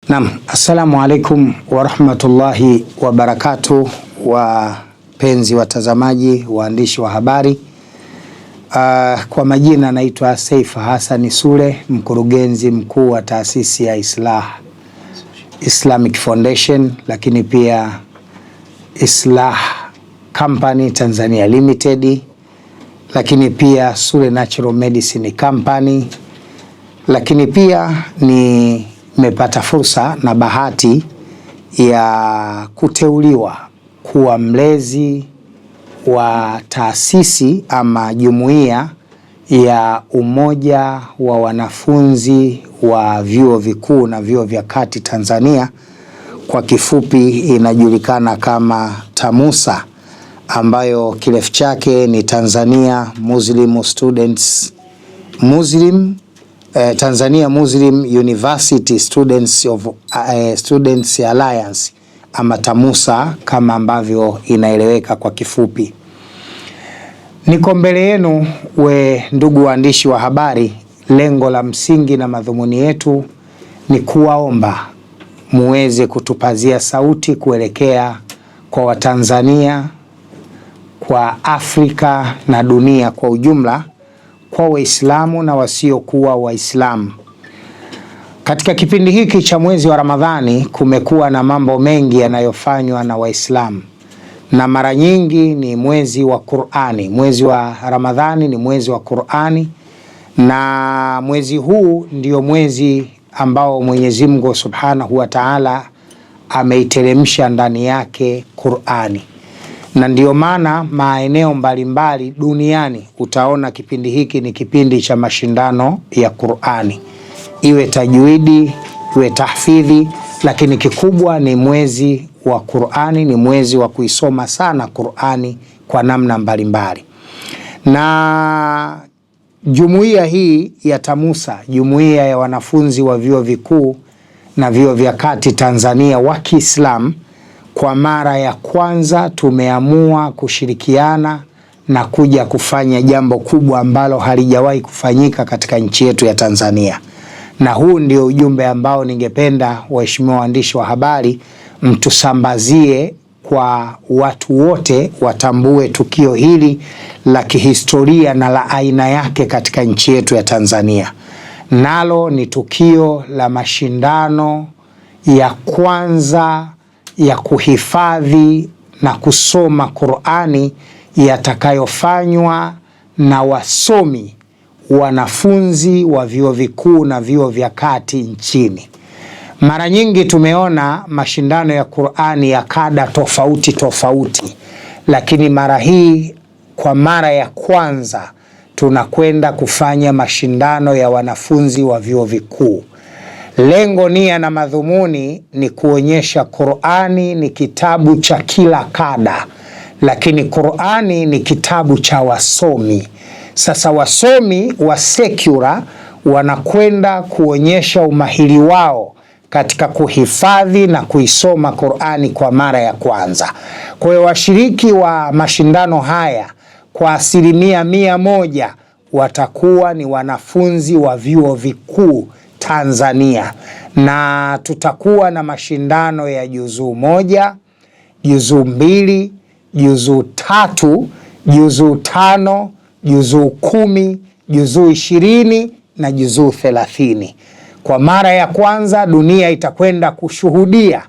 Naam, assalamu alaikum wa rahmatullahi wa barakatuh, wapenzi watazamaji, waandishi wa habari. Kwa majina naitwa Saif Hassan Sule, mkurugenzi mkuu wa taasisi ya Islamic Foundation, lakini pia Islah Company Tanzania Limited, lakini pia Sule Natural Medicine Company, lakini pia nimepata fursa na bahati ya kuteuliwa kuwa mlezi wa taasisi ama jumuiya ya umoja wa wanafunzi wa vyuo vikuu na vyuo vya kati Tanzania, kwa kifupi inajulikana kama TAMUSA, ambayo kirefu chake ni Tanzania Muslim University Students Alliance, ama TAMUSA kama ambavyo inaeleweka kwa kifupi. Niko mbele yenu ndugu waandishi wa habari. Lengo la msingi na madhumuni yetu ni kuwaomba muweze kutupazia sauti kuelekea kwa Watanzania, kwa Afrika na dunia kwa ujumla, kwa Waislamu na wasiokuwa Waislamu. Katika kipindi hiki cha mwezi wa Ramadhani kumekuwa na mambo mengi yanayofanywa na Waislamu, na mara nyingi ni mwezi wa Qur'ani. Mwezi wa Ramadhani ni mwezi wa Qur'ani, na mwezi huu ndio mwezi ambao Mwenyezi Mungu Subhanahu wa Ta'ala ameiteremsha ndani yake Qur'ani, na ndio maana maeneo mbalimbali duniani utaona kipindi hiki ni kipindi cha mashindano ya Qur'ani, iwe tajwidi, iwe tahfidhi, lakini kikubwa ni mwezi wa Qur'ani, ni mwezi wa kuisoma sana Qur'ani kwa namna mbalimbali. Na jumuiya hii ya TAMUSA, jumuiya ya wanafunzi wa vyuo vikuu na vyuo vya kati Tanzania wa Kiislamu, kwa mara ya kwanza tumeamua kushirikiana na kuja kufanya jambo kubwa ambalo halijawahi kufanyika katika nchi yetu ya Tanzania. Na huu ndio ujumbe ambao ningependa waheshimiwa waandishi wa habari mtusambazie kwa watu wote, watambue tukio hili la kihistoria na la aina yake katika nchi yetu ya Tanzania. Nalo ni tukio la mashindano ya kwanza ya kuhifadhi na kusoma Qur'ani yatakayofanywa na wasomi wanafunzi wa vyuo vikuu na vyuo vya kati nchini. Mara nyingi tumeona mashindano ya Qur'ani ya kada tofauti tofauti, lakini mara hii kwa mara ya kwanza tunakwenda kufanya mashindano ya wanafunzi wa vyuo vikuu. Lengo, nia na madhumuni ni kuonyesha Qur'ani ni kitabu cha kila kada, lakini Qur'ani ni kitabu cha wasomi. Sasa wasomi wa secular wanakwenda kuonyesha umahiri wao katika kuhifadhi na kuisoma Qur'ani kwa mara ya kwanza. Kwa hiyo washiriki wa mashindano haya kwa 100% watakuwa ni wanafunzi wa vyuo vikuu Tanzania, na tutakuwa na mashindano ya juzuu 1, juzuu 2, juzuu 3, juzuu 5, juzuu 10, juzuu 20 na juzuu 30. Kwa mara ya kwanza dunia itakwenda kushuhudia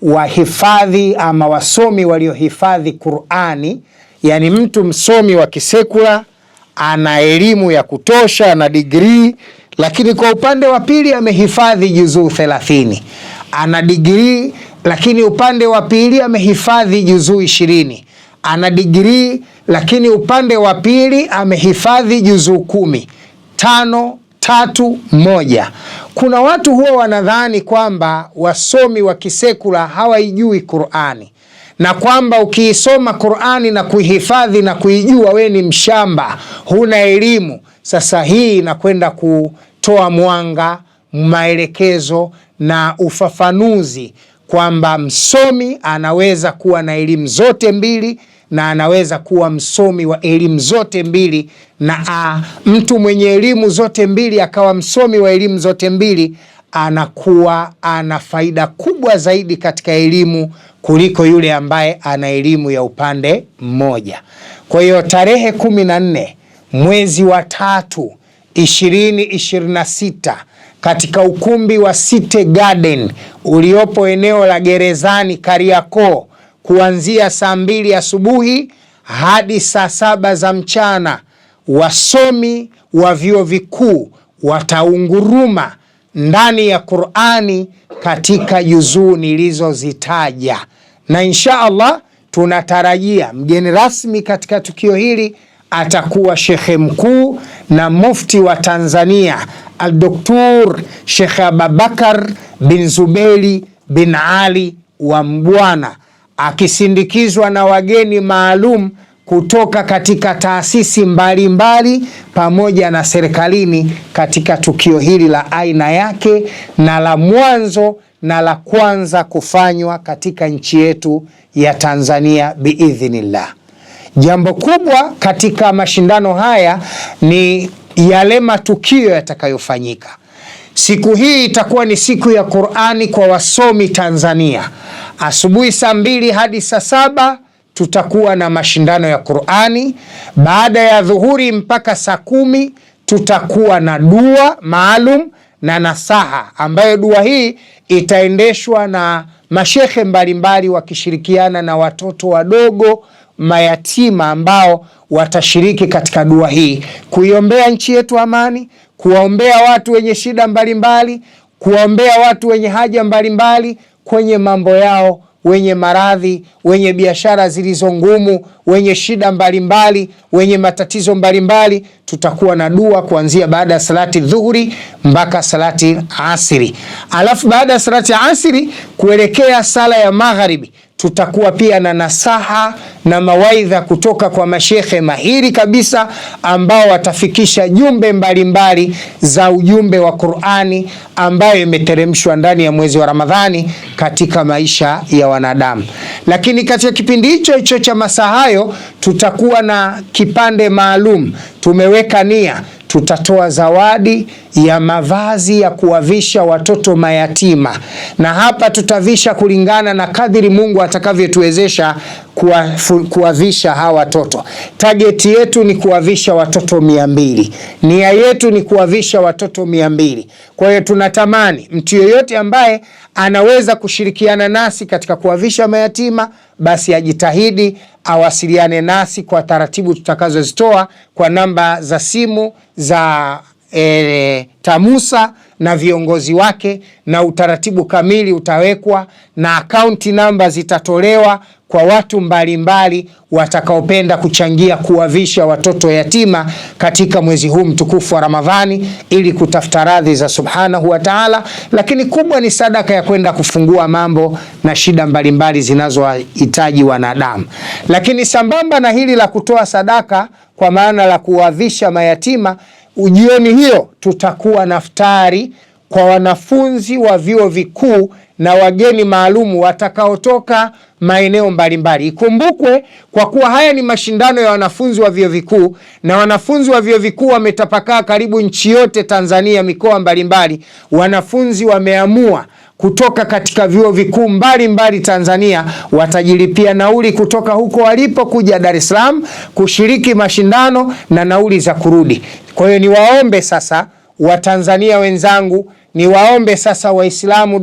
wahifadhi ama wasomi waliohifadhi Qur'ani, yani mtu msomi wa kisekula ana elimu ya kutosha na degree, lakini kwa upande wa pili amehifadhi juzuu 30. Ana degree, lakini upande wa pili amehifadhi juzuu 20. Ana degree, lakini upande wa pili amehifadhi juzuu 10. 5, 3, 1. Kuna watu huwa wanadhani kwamba wasomi wa kisekula hawaijui Qur'ani, na kwamba ukiisoma Qur'ani na kuihifadhi na kuijua we ni mshamba, huna elimu. Sasa hii inakwenda kutoa mwanga, maelekezo na ufafanuzi kwamba msomi anaweza kuwa na elimu zote mbili, na anaweza kuwa msomi wa elimu zote mbili, na mtu mwenye elimu zote mbili akawa msomi wa elimu zote mbili, anakuwa ana faida kubwa zaidi katika elimu kuliko yule ambaye ana elimu ya upande mmoja. Kwa hiyo tarehe 14 mwezi wa 3 2026 katika ukumbi wa City Garden uliopo eneo la Gerezani Kariakoo, kuanzia saa 2 asubuhi hadi saa 7 za mchana, wasomi wa vyuo vikuu wataunguruma ndani ya Qur'ani katika juzuu nilizozitaja, na insha Allah tunatarajia mgeni rasmi katika tukio hili atakuwa Shekhe mkuu na mufti wa Tanzania Al-Doktor Sheikh Abubakar bin Zuberi bin Ali wa Mbwana, akisindikizwa na wageni maalum kutoka katika taasisi mbalimbali pamoja na serikalini katika tukio hili la aina yake na la mwanzo na la kwanza kufanywa katika nchi yetu ya Tanzania biidhnillah. Jambo kubwa katika mashindano haya ni yale matukio yatakayofanyika. Siku hii itakuwa ni siku ya Qur'ani kwa wasomi Tanzania. Asubuhi saa 2 hadi saa 7 tutakuwa na mashindano ya Qur'ani. Baada ya dhuhuri mpaka saa 10 tutakuwa na dua maalum na nasaha, ambayo dua hii itaendeshwa na mashekhe mbalimbali wakishirikiana na watoto wadogo mayatima ambao watashiriki katika dua hii, kuiombea nchi yetu amani, kuwaombea watu wenye shida mbalimbali, kuwaombea watu wenye haja mbalimbali kwenye mambo yao, wenye maradhi, wenye biashara zilizo ngumu, wenye shida mbalimbali, wenye matatizo mbalimbali. Tutakuwa na dua kuanzia baada ya salati dhuhuri mpaka salati asiri. Alafu baada ya salati asiri kuelekea sala ya magharibi tutakuwa pia na nasaha na mawaidha kutoka kwa mashekhe mahiri kabisa ambao watafikisha jumbe mbalimbali za ujumbe wa Qur'ani ambayo imeteremshwa ndani ya mwezi wa Ramadhani katika maisha ya wanadamu. Lakini katika kipindi hicho cha masaa hayo tutakuwa na kipande maalum. Tumeweka nia, tutatoa zawadi ya mavazi ya kuwavisha watoto mayatima, na hapa tutavisha kulingana na kadiri Mungu atakavyotuwezesha kuwavisha hawa watoto. Target yetu ni kuwavisha watoto 200. Nia yetu ni kuwavisha watoto 200. Kwa hiyo tunatamani mtu yeyote ambaye anaweza kushirikiana nasi katika kuwavisha mayatima, basi ajitahidi awasiliane nasi kwa taratibu tutakazozitoa kwa namba za simu za TAMUSA na viongozi wake, na utaratibu kamili utawekwa na akaunti namba zitatolewa kwa watu mbalimbali watakaopenda kuchangia kuwavisha watoto yatima katika mwezi huu mtukufu wa Ramadhani ili kutafuta radhi za Subhanahu wa Ta'ala. Lakini kubwa ni sadaka ya kwenda kufungua mambo na shida mbalimbali zinazohitaji wanadamu. Lakini sambamba na hili la kutoa sadaka kwa maana la kuwavisha mayatima, jioni hiyo tutakuwa na iftari kwa wanafunzi wa vyuo vikuu na wageni maalumu watakaotoka maeneo mbalimbali. Ikumbukwe kwa kuwa haya ni mashindano ya wanafunzi wa vyuo vikuu, na wanafunzi wa vyuo vikuu wametapakaa karibu nchi yote Tanzania, mikoa mbalimbali. Wanafunzi wameamua kutoka katika vyuo vikuu mbalimbali Tanzania watajilipia nauli kutoka huko walipo kuja Dar es Salaam kushiriki mashindano na nauli za kurudi. Kwa hiyo niwaombe sasa Watanzania wenzangu, niwaombe sasa Waislamu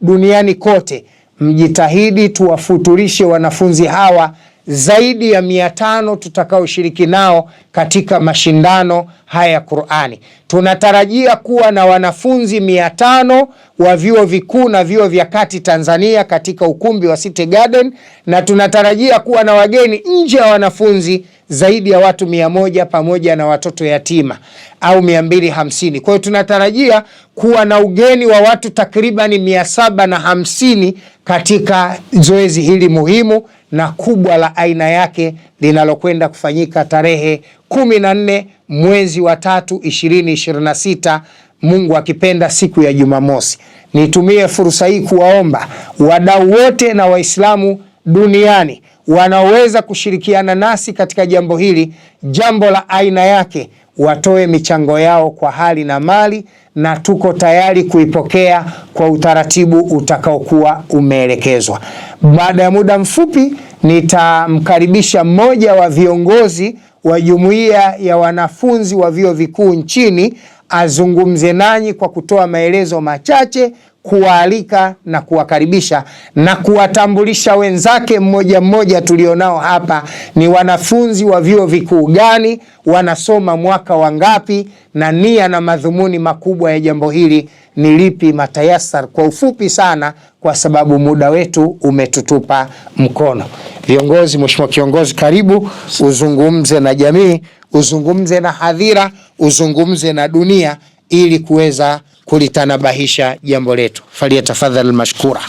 duniani kote, mjitahidi tuwafuturishe wanafunzi hawa zaidi ya 500 tutakaoshiriki nao katika mashindano haya ya Qur'ani. Tunatarajia kuwa na wanafunzi 500 wa vyuo vikuu na vyuo vya kati Tanzania katika ukumbi wa City Garden, na tunatarajia kuwa na wageni nje ya wanafunzi zaidi ya watu 100 pamoja na watoto yatima au 250. Kwa hiyo tunatarajia kuwa na ugeni wa watu takribani 750 katika zoezi hili muhimu na kubwa la aina yake linalokwenda kufanyika tarehe 14 mwezi wa 3 2026, Mungu akipenda, siku ya Jumamosi. Nitumie fursa hii kuwaomba wadau wote na Waislamu duniani wanaoweza kushirikiana nasi katika jambo hili, jambo la aina yake, watoe michango yao kwa hali na mali, na tuko tayari kuipokea kwa utaratibu utakaokuwa umeelekezwa. Baada ya muda mfupi nitamkaribisha mmoja wa viongozi wa jumuiya ya wanafunzi wa vyuo vikuu nchini azungumze nanyi kwa kutoa maelezo machache, kuwaalika na kuwakaribisha na kuwatambulisha wenzake mmoja mmoja tulionao hapa ni wanafunzi wa vyuo vikuu gani, wanasoma mwaka wangapi, na nia na madhumuni makubwa ya jambo hili ni lipi matayasar, kwa ufupi sana kwa sababu muda wetu umetutupa mkono. Viongozi, mheshimiwa kiongozi, karibu uzungumze na jamii, uzungumze na hadhira, uzungumze na dunia ili kuweza kulitanabahisha jambo letu. Faliyatafadhal mashkura.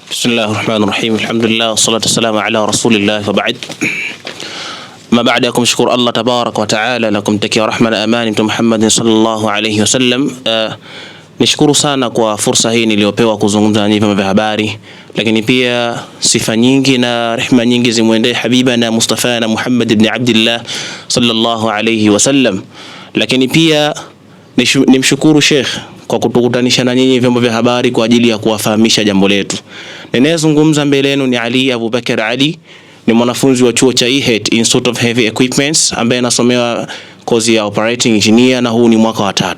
Bismillahirrahmanirrahim. Alhamdulillah wassalatu wassalamu ala rasulillah wa ba'd. Ma baada ya kumshukuru Allah tabarak wa taala na kumtakia rahma na amani Mtume Muhammad sallallahu alayhi wasallam, nishukuru sana kwa fursa hii niliyopewa kuzungumza na vyombo vya habari, lakini pia sifa nyingi na rehema nyingi zimwendee habiba na Mustafa na Muhammad ibn Abdullah sallallahu alayhi wasallam. Lakini pia nimshukuru Sheikh kwa kutukutanisha na nyinyi vyombo vya habari kwa ajili ya kuwafahamisha jambo letu. Ninayezungumza mbele yenu ni Ali Abubakar Ali, ni mwanafunzi wa chuo cha IHET, Institute of Heavy Equipments, ambaye anasomea kozi ya operating engineer na huu ni mwaka wa 3.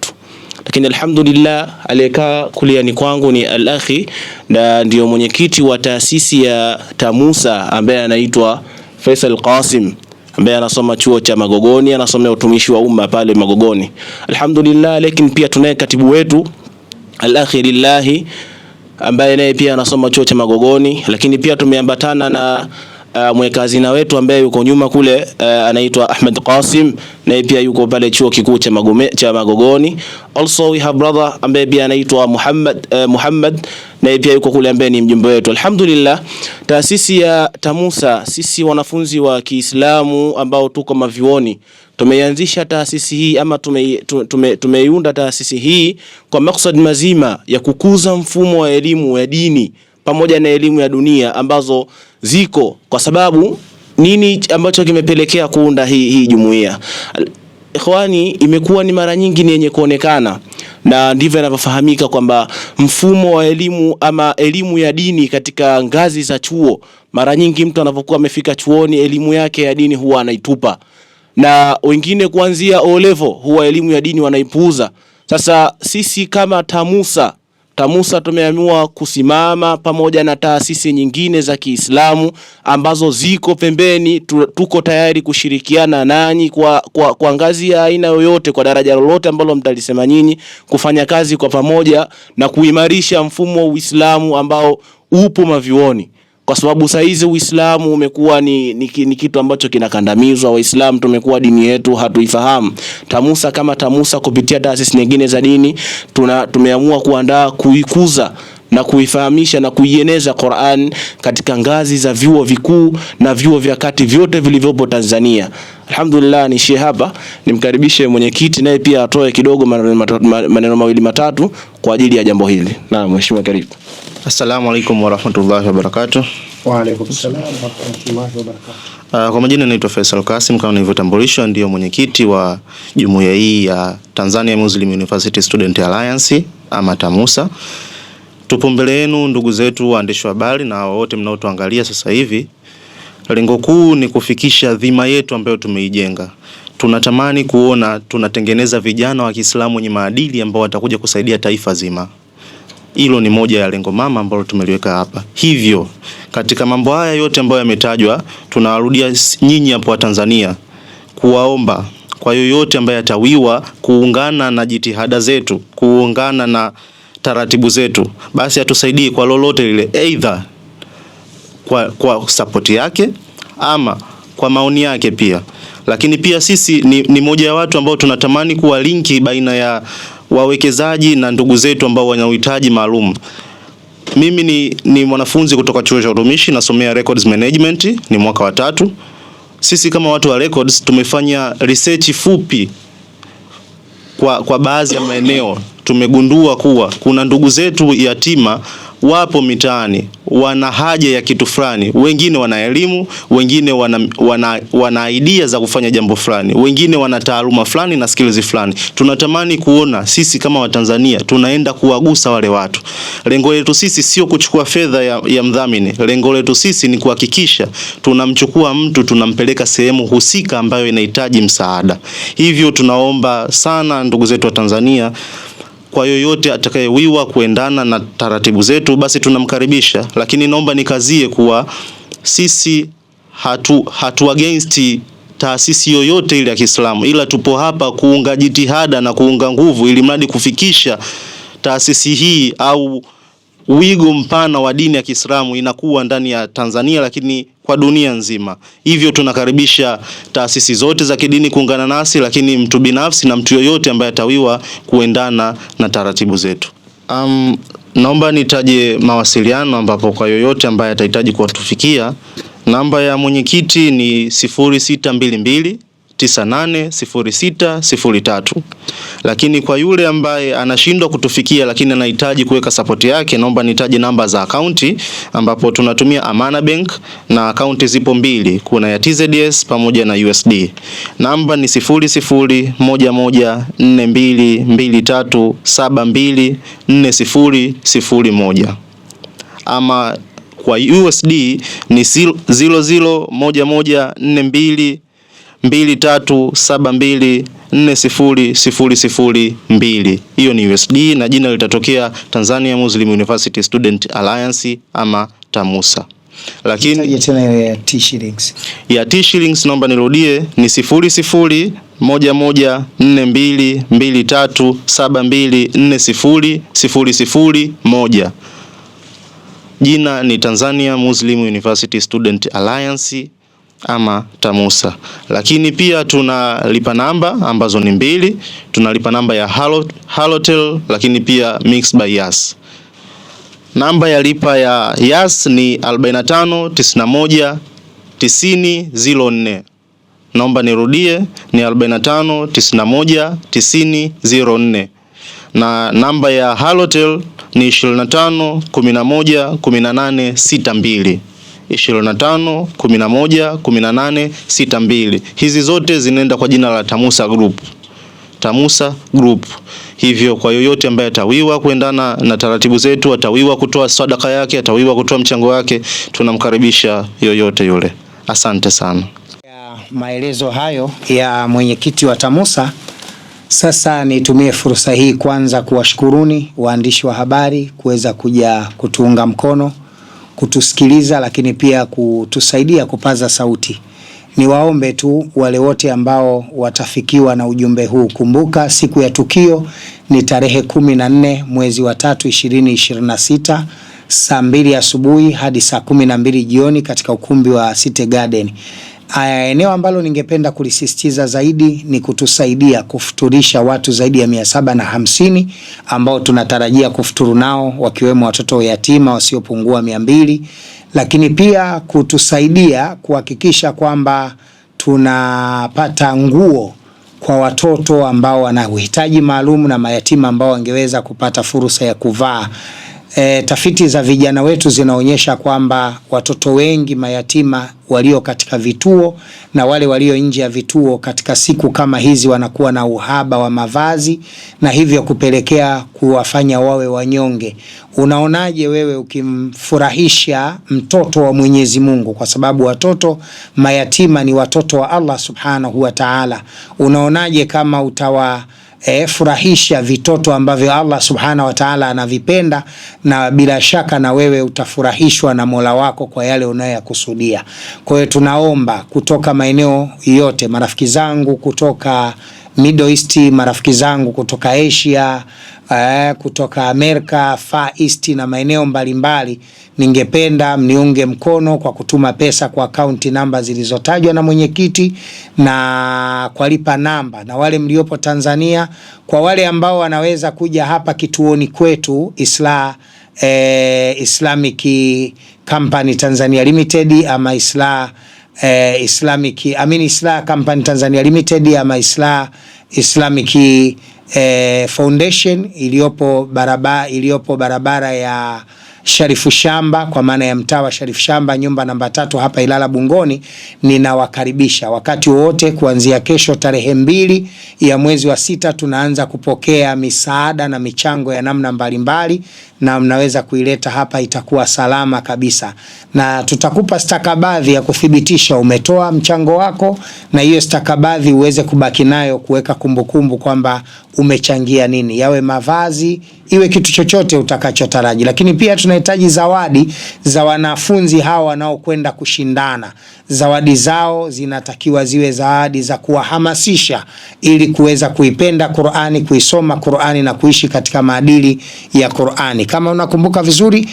Lakini alhamdulillah aliyekaa kuliani kwangu ni al-akhi na ndio mwenyekiti wa taasisi ya TAMUSA ambaye anaitwa Faisal Qasim, ambaye anasoma chuo cha Magogoni, anasomea utumishi wa umma pale Magogoni. Alhamdulillah. Lakini pia tunaye katibu wetu al-akhi Lillahi ambaye naye pia anasoma chuo cha Magogoni. Lakini pia tumeambatana na mweka hazina wetu ambaye yuko nyuma kule, anaitwa Ahmed Qasim, naye pia yuko pale chuo kikuu cha Magogoni. Also we have brother ambaye pia anaitwa Muhammad, naye pia yuko kule ambaye ni mjumbe wetu. Alhamdulillah, taasisi ya TAMUSA, sisi wanafunzi wa Kiislamu ambao tuko mavioni, tumeianzisha taasisi hii ama tumeiunda taasisi hii kwa maksad mazima ya kukuza mfumo wa elimu ya dini pamoja na elimu ya dunia ambazo ziko. Kwa sababu nini ambacho kimepelekea kuunda hii jumuiya? Ikhwani, imekuwa ni mara nyingi ni yenye kuonekana na ndivyo inavyofahamika kwamba mfumo wa elimu ama elimu ya dini katika ngazi za chuo, mara nyingi mtu anapokuwa amefika chuoni elimu yake ya dini huwa anaitupa, na wengine kuanzia O level huwa elimu ya dini wanaipuuza. Sasa sisi kama TAMUSA tumeamua kusimama pamoja na taasisi nyingine za Kiislamu ambazo ziko pembeni. Tuko tayari kushirikiana nanyi kwa ngazi ya aina yoyote, kwa daraja lolote ambalo mtalisema nyinyi, kufanya kazi kwa pamoja na kuimarisha mfumo wa Uislamu ambao upo mavioni. Kwa sababu saizi Uislamu umekuwa ni kitu ambacho kinakandamizwa. Waislamu tumekuwa dini yetu hatuifahamu. TAMUSA kama TAMUSA kupitia taasisi nyingine za dini tumeamua kuandaa, kuikuza na kuifahamisha na kuieneza Qur'an katika ngazi za vyuo vikuu na vyuo vya kati vyote vilivyopo Tanzania. Alhamdulillah, nishi hapa nimkaribishe mwenyekiti naye pia atoe kidogo maneno mawili matatu kwa ajili ya jambo hili. Na mheshimiwa, karibu. Assalamu alaikum warahmatullahi wabarakatuh. Wa alaikum salam warahmatullahi wabarakatuh. Kwa majina naitwa Faisal Qasim, kama nilivyotambulishwa ndio mwenyekiti wa jumuiya hii ya Tanzania Muslim University Student Alliance ama TAMUSA. Tupo mbele yenu ndugu zetu waandishi wa habari na wote mnaotuangalia sasa hivi. Lengo kuu ni kufikisha dhima yetu ambayo tumeijenga. Tunatamani kuona tunatengeneza vijana wa Kiislamu wenye maadili ambao watakuja kusaidia taifa zima. Hilo ni moja ya lengo mama ambalo tumeliweka hapa. Hivyo katika mambo haya yote ambayo yametajwa, tunawarudia nyinyi hapo wa Tanzania kuwaomba kwa yoyote ambaye atawiwa kuungana na jitihada zetu, kuungana na taratibu zetu, basi atusaidie kwa lolote lile, either kwa support yake ama kwa maoni yake pia. Lakini pia sisi ni moja ya watu ambao tunatamani kuwa linki baina ya wawekezaji na ndugu zetu ambao wana uhitaji maalum. Mimi ni mwanafunzi kutoka chuo cha utumishi, nasomea records management, ni mwaka wa 3. Sisi kama watu wa records tumefanya research fupi kwa baadhi ya maeneo. Tumegundua kuwa kuna ndugu zetu yatima wapo mitaani, wana haja ya kitu fulani. Wengine wana elimu, wengine wana idea za kufanya jambo fulani, wengine wana taaluma fulani na skills fulani. Tunatamani kuona sisi kama Watanzania tunaenda kuwagusa wale watu. Lengo letu sisi sio kuchukua fedha ya mdhamini. Lengo letu sisi ni kuhakikisha tunamchukua mtu, tunampeleka sehemu husika ambayo inahitaji msaada. Hivyo tunaomba sana ndugu zetu wa Tanzania, kwa yoyote atakayewiwa kuendana na taratibu zetu basi tunamkaribisha, lakini naomba nikazie kuwa sisi hatu against taasisi yoyote ile ya Kiislamu, ila tupo hapa kuunga jitihada na kuunga nguvu ili mradi kufikisha taasisi hii au wigo mpana wa dini ya Kiislamu inakuwa ndani ya Tanzania, lakini kwa dunia nzima. Hivyo tunakaribisha taasisi zote za kidini kuungana nasi, lakini mtu binafsi na mtu yoyote ambaye atawiwa kuendana na taratibu zetu. Naomba nitaje mawasiliano ambapo kwa yoyote ambaye atahitaji kutufikia. Namba ya mwenyekiti ni 0622980603. Lakini kwa yule ambaye anashindwa kutufikia lakini anahitaji kuweka support yake, naomba nitaje namba za akaunti ambapo tunatumia Amana Bank na akaunti zipo mbili, kuna ya TZS pamoja na USD. Namba ni 00114223724001. Ama kwa USD ni 00114223724002. Hiyo ni USD na jina litatokea Tanzania Muslim University Student Alliance ama TAMUSA. Lakini tena ya T-shillings. Ya T-shillings naomba nirudie ni 00114223724001. Jina ni Tanzania Muslim University Student Alliance ama TAMUSA. Lakini pia tunalipa namba ambazo ni mbili. Tunalipa namba ya Halotel lakini pia Mixx by Yas. Namba ya lipa ya Yas ni 45919004. Naomba nirudie ni 45919004. Na namba ya Halotel ni 25111862. 25111862. Hizi zote zinaenda kwa jina la TAMUSA Group. TAMUSA Group. Hivyo kwa yoyote ambaye atawiwa kuendana na taratibu zetu, atawiwa kutoa sadaka yake, atawiwa kutoa mchango wake, tunamkaribisha yoyote yule. Asante sana. Maelezo hayo ya mwenyekiti wa TAMUSA. Sasa nitumie fursa hii kwanza kuwashukuruni waandishi wa habari kuweza kuja kutuunga mkono, kutusikiliza, lakini pia kutusaidia kupaza sauti. Niwaombe tu wale wote ambao watafikiwa na ujumbe huu, kumbuka siku ya tukio ni tarehe 14 mwezi wa 3 2026 saa 2 asubuhi hadi saa 12 jioni katika ukumbi wa City Garden. Eneo ambalo ningependa kulisisitiza zaidi ni kutusaidia kufuturisha watu zaidi ya 750 ambao tunatarajia kufuturu nao, wakiwemo watoto yatima wasiopungua 200, lakini pia kutusaidia kuhakikisha kwamba tunapata nguo kwa watoto ambao wana uhitaji maalum na mayatima ambao wangeweza kupata fursa ya kuvaa. Tafiti za vijana wetu zinaonyesha kwamba watoto wengi mayatima walio katika vituo na wale walio nje ya vituo katika siku kama hizi wanakuwa na uhaba wa mavazi na hivyo kupelekea kuwafanya wawe wanyonge. Unaonaje wewe ukimfurahisha mtoto wa Mwenyezi Mungu, kwa sababu watoto mayatima ni watoto wa Allah Subhanahu wa Ta'ala? Unaonaje kama furahisha vitoto ambavyo Allah Subhanahu wa Ta'ala anavipenda, na bila shaka na wewe utafurahishwa na Mola wako kwa yale unayokusudia. Kwa hiyo tunaomba kutoka maeneo yote, marafiki zangu kutoka Middle East, marafiki zangu kutoka Asia, kutoka Amerika, Far East na maeneo mbalimbali, ningependa mniunge mkono kwa kutuma pesa kwa akaunti namba zilizotajwa na mwenyekiti na kwa lipa namba. Na wale mliopo Tanzania, kwa wale ambao wanaweza kuja hapa kituoni kwetu Islamic Company Tanzania Limited ama Islah Company Tanzania Limited ama Islamic Foundation iliyopo barabara ya Sharifu Shamba, kwa maana ya mtaa wa Sharifu Shamba, nyumba namba 3 hapa Ilala Bungoni, ninawakaribisha wakati wote. Kuanzia kesho tarehe 2 ya mwezi wa 6 tunaanza kupokea misaada na michango ya namna mbalimbali, na mnaweza kuileta hapa, itakuwa salama kabisa, na tutakupa stakabadhi ya kuthibitisha umetoa mchango wako, na hiyo stakabadhi uweze kubaki nayo kuweka kumbukumbu kwamba umechangia nini, yawe mavazi, iwe kitu chochote utakachotaraji. Lakini pia tunahitaji zawadi za wanafunzi hawa wanaokwenda kushindana. Zawadi zao zinatakiwa ziwe zawadi za kuwahamasisha ili kuweza kuipenda Qur'ani, kuisoma Qur'ani na kuishi katika maadili ya Qur'ani. Kama unakumbuka vizuri,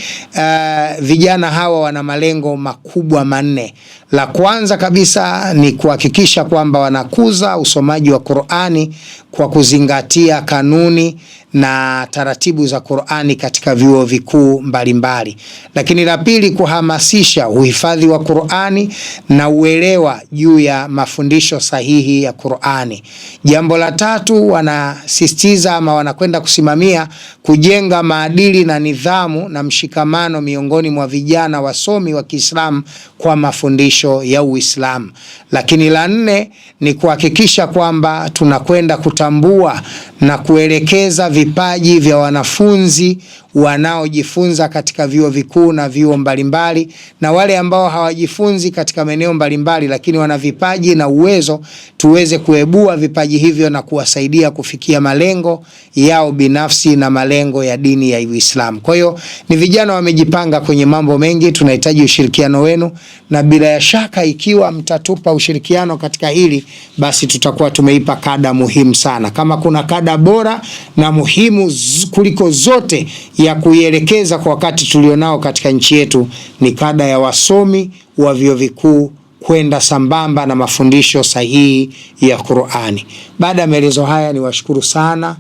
vijana hawa wana malengo makubwa 4. La kwanza kabisa ni kuhakikisha kwamba wanakuza usomaji wa Qur'ani kwa kuzingatia kanuni na taratibu za Qur'ani katika vyuo vikuu mbalimbali. Lakini la pili, kuhamasisha uhifadhi wa Qur'ani na uelewa juu ya mafundisho sahihi ya Qur'ani. Jambo la tatu, wanasisitiza ama wanakwenda kusimamia kujenga maadili na nidhamu na mshikamano miongoni mwa vijana wasomi wa Kiislamu kwa mafundisho ya Uislamu. Lakini la 4 ni kuhakikisha kwamba tunakwenda kutambua na kuelekeza vipaji vya wanafunzi wanaojifunza katika vyuo vikuu na vyuo mbalimbali, na wale ambao hawajifunzi katika maeneo mbalimbali lakini wana vipaji na uwezo, tuweze kuibua vipaji hivyo na kuwasaidia kufikia malengo yao binafsi na malengo ya dini ya Uislamu. Kwa hiyo ni vijana wamejipanga kwenye mambo mengi, tunahitaji ushirikiano wenu, na bila ya shaka ikiwa mtatupa ushirikiano katika hili, basi tutakuwa tumeipa kada muhimu sana. Kama kuna kada bora na muhimu kuliko zote ya kuielekeza kwa wakati tulionao katika nchi yetu, ni kada ya wasomi wa vyuo vikuu kwenda sambamba na mafundisho sahihi ya Qur'ani. Baada ya maelezo haya, ni washukuru sana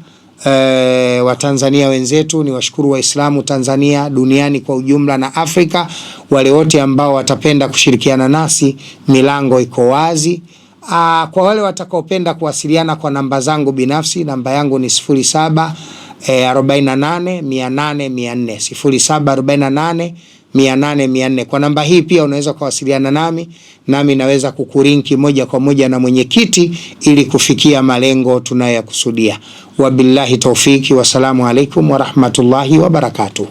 Watanzania wenzetu, ni washukuru Waislamu Tanzania, duniani kwa ujumla na Afrika. Wale wote ambao watapenda kushirikiana nasi, milango iko wazi. Kwa wale watakaopenda kuwasiliana kwa namba zangu binafsi, namba yangu ni 0748 800 400 0748 800 400. Kwa namba hii pia unaweza kuwasiliana nami naweza kukurinki moja kwa moja na mwenyekiti ili kufikia malengo tunayokusudia. Wabillahi taufiki, wasalamu alaikum wa rahmatullahi wa barakatuh.